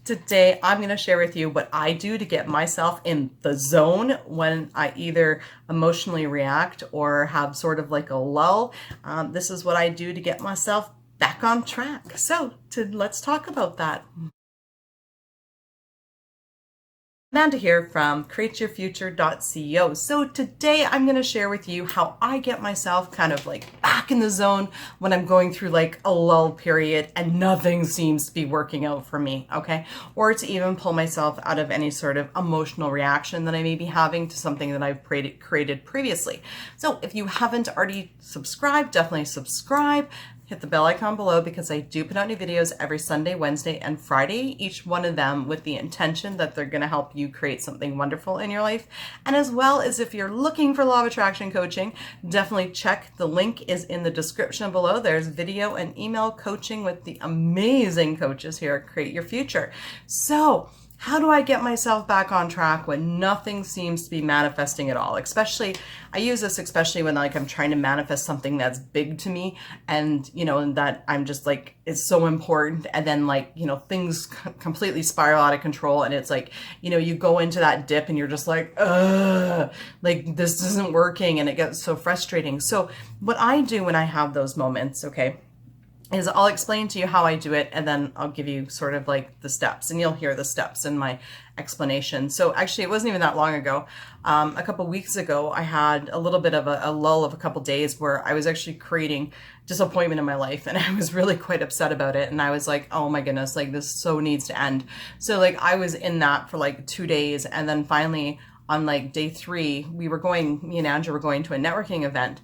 Today, I'm going to share with you what I do to get myself in the zone when I either emotionally react or have sort of like a lull. This is what I do to get myself back on track. So let's talk about that. Amanda here from createyourfuture.co. So today I'm going to share with you how I get myself kind of like back in the zone when I'm going through like a lull period and nothing seems to be working out for me, okay? Or to even pull myself out of any sort of emotional reaction that I may be having to something that I've created previously. So if you haven't already subscribed, definitely subscribe. Hit the bell icon below because I do put out new videos every Sunday, Wednesday, and Friday, each one of them with the intention that they're going to help you create something wonderful in your life. And as well as if you're looking for law of attraction coaching, definitely check. The link is in the description below. There's video and email coaching with the amazing coaches here at Create Your Future. So how do I get myself back on track when nothing seems to be manifesting at all? Especially, I use this especially when like I'm trying to manifest something that's big to me and, and that I'm just like, it's so important. And then like, things completely spiral out of control. And it's like, you go into that dip and you're just like, ugh, like this isn't working. And it gets so frustrating. So what I do when I have those moments, okay, is I'll explain to you how I do it, and then I'll give you sort of like the steps, and you'll hear the steps in my explanation. So actually, it wasn't even that long ago. A couple weeks ago, I had a little bit of a lull of a couple days where I was actually creating disappointment in my life, and I was really quite upset about it. And I was like, oh my goodness, like this so needs to end. So like I was in that for like 2 days, and then finally on like day 3, me and Andrea were going to a networking event.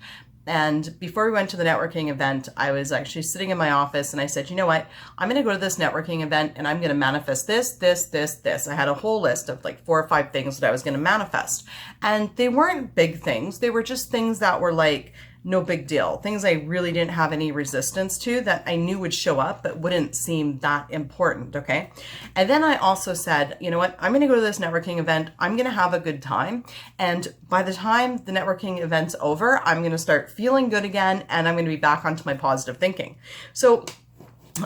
And before we went to the networking event, I was actually sitting in my office and I said, you know what, I'm going to go to this networking event and I'm going to manifest this, this, this, this. I had a whole list of like 4 or 5 things that I was going to manifest. And they weren't big things. They were just things that were like, no big deal. Things I really didn't have any resistance to that I knew would show up, but wouldn't seem that important. Okay. And then I also said, you know what, I'm going to go to this networking event. I'm going to have a good time. And by the time the networking event's over, I'm going to start feeling good again. And I'm going to be back onto my positive thinking. So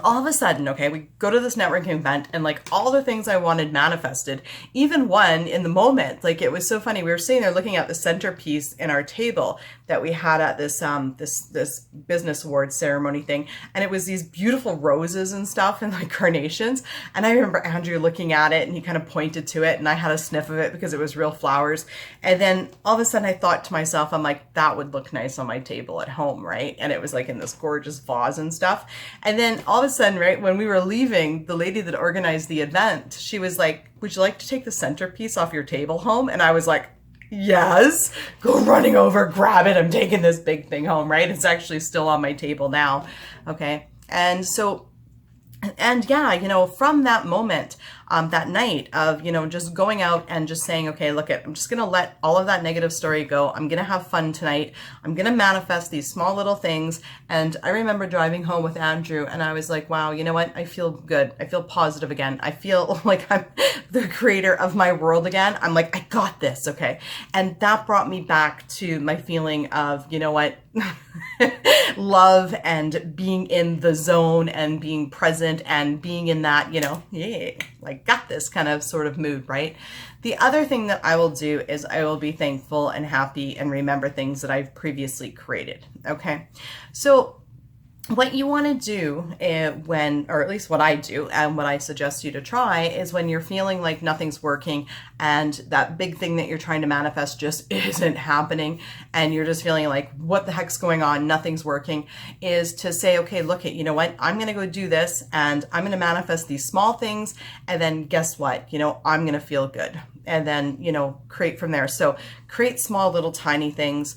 all of a sudden, okay, we go to this networking event and like all the things I wanted manifested, even one in the moment, like it was so funny. We were sitting there looking at the centerpiece in our table that we had at this, this business awards ceremony thing. And it was these beautiful roses and stuff and like carnations. And I remember Andrew looking at it and he kind of pointed to it and I had a sniff of it because it was real flowers. And then all of a sudden I thought to myself, I'm like, that would look nice on my table at home, right? And it was like in this gorgeous vase and stuff. And then all of a sudden, right, when we were leaving, the lady that organized the event, she was like, would you like to take the centerpiece off your table home? And I was like, yes, go running over, grab it. I'm taking this big thing home, right? It's actually still on my table now. Okay. And so, and yeah, from that moment, that night of, just going out and just saying, okay, I'm just going to let all of that negative story go. I'm going to have fun tonight. I'm going to manifest these small little things. And I remember driving home with Andrew and I was like, wow, you know what? I feel good. I feel positive again. I feel like I'm the creator of my world again. I'm like, I got this. Okay. And that brought me back to my feeling of, you know what? Love and being in the zone and being present and being in that, yeah, like got this kind of sort of mood, right? The other thing that I will do is I will be thankful and happy and remember things that I've previously created. Okay. So what you want to do or at least what I do and what I suggest you to try is when you're feeling like nothing's working and that big thing that you're trying to manifest just isn't happening and you're just feeling like, what the heck's going on? Nothing's working, is to say, okay, look, you know what? I'm going to go do this and I'm going to manifest these small things. And then guess what? I'm going to feel good. And then, create from there. So create small little tiny things,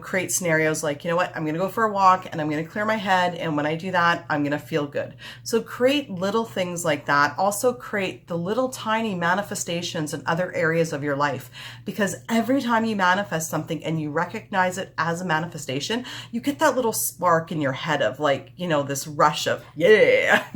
create scenarios like, you know what, I'm going to go for a walk and I'm going to clear my head. And when I do that, I'm going to feel good. So create little things like that. Also create the little tiny manifestations in other areas of your life, because every time you manifest something and you recognize it as a manifestation, you get that little spark in your head of like, this rush of, yeah,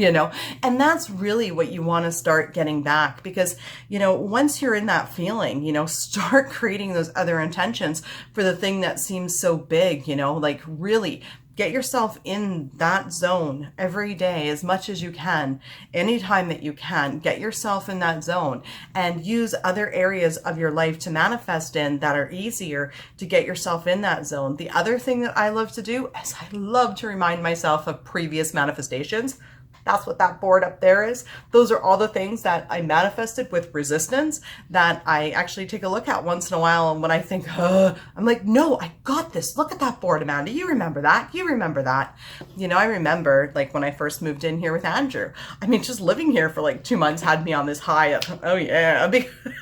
and that's really what you want to start getting back, because, once you're in that feeling, start creating those other intentions for the thing that seems so big, like really get yourself in that zone every day as much as you can, anytime that you can. Get yourself in that zone and use other areas of your life to manifest in that are easier to get yourself in that zone. The other thing that I love to do is I love to remind myself of previous manifestations. That's what that board up there is. Those are all the things that I manifested with resistance that I actually take a look at once in a while. And when I think, I'm like, no, I got this. Look at that board, Amanda. You remember that. You remember that. You know, I remember like when I first moved in here with Andrew. I mean, just living here for like 2 months had me on this high of, oh yeah,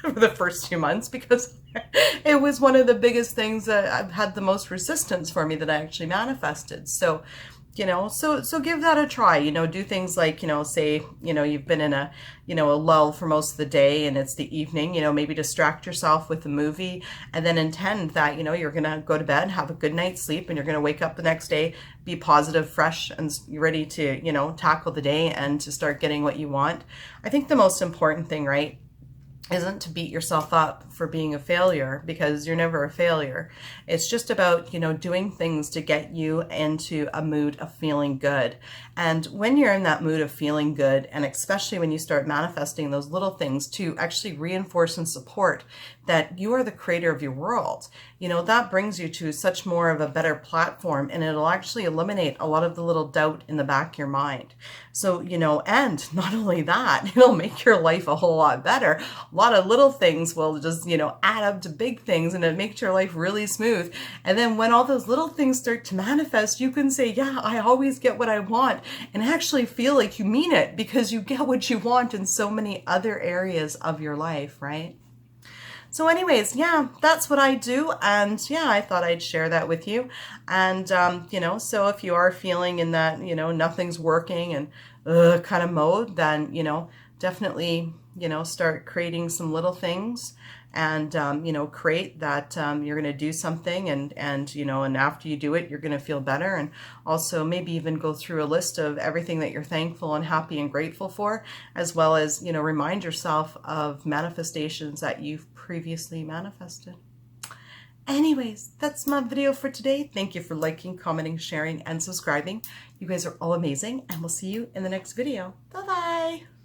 for the first 2 months, because it was one of the biggest things that I've had the most resistance for me that I actually manifested. So, you know, so give that a try. You know, do things like, you know, say, you know, you've been in a, you know, a lull for most of the day and it's the evening, you know, maybe distract yourself with a movie and then intend that, you know, you're going to go to bed, have a good night's sleep, and you're going to wake up the next day, be positive, fresh, and ready to, you know, tackle the day and to start getting what you want. I think the most important thing, right, isn't to beat yourself up for being a failure, because you're never a failure. It's just about, you know, doing things to get you into a mood of feeling good. And when you're in that mood of feeling good, and especially when you start manifesting those little things to actually reinforce and support that you are the creator of your world, you know, that brings you to such more of a better platform, and it'll actually eliminate a lot of the little doubt in the back of your mind. So, you know, and not only that, it'll make your life a whole lot better. A lot of little things will just, you know, add up to big things, and it makes your life really smooth. And then when all those little things start to manifest, you can say, yeah, I always get what I want, and actually feel like you mean it, because you get what you want in so many other areas of your life, right? So anyways, yeah, that's what I do. And yeah, I thought I'd share that with you. And, you know, so if you are feeling in that, you know, nothing's working and kind of mode, then, you know, definitely, you know, start creating some little things and, you know, create that you're going to do something, and, you know, and after you do it, you're going to feel better. And also maybe even go through a list of everything that you're thankful and happy and grateful for, as well as, you know, remind yourself of manifestations that you've previously manifested. Anyways, that's my video for today. Thank you for liking, commenting, sharing, and subscribing. You guys are all amazing, and we'll see you in the next video. Bye-bye.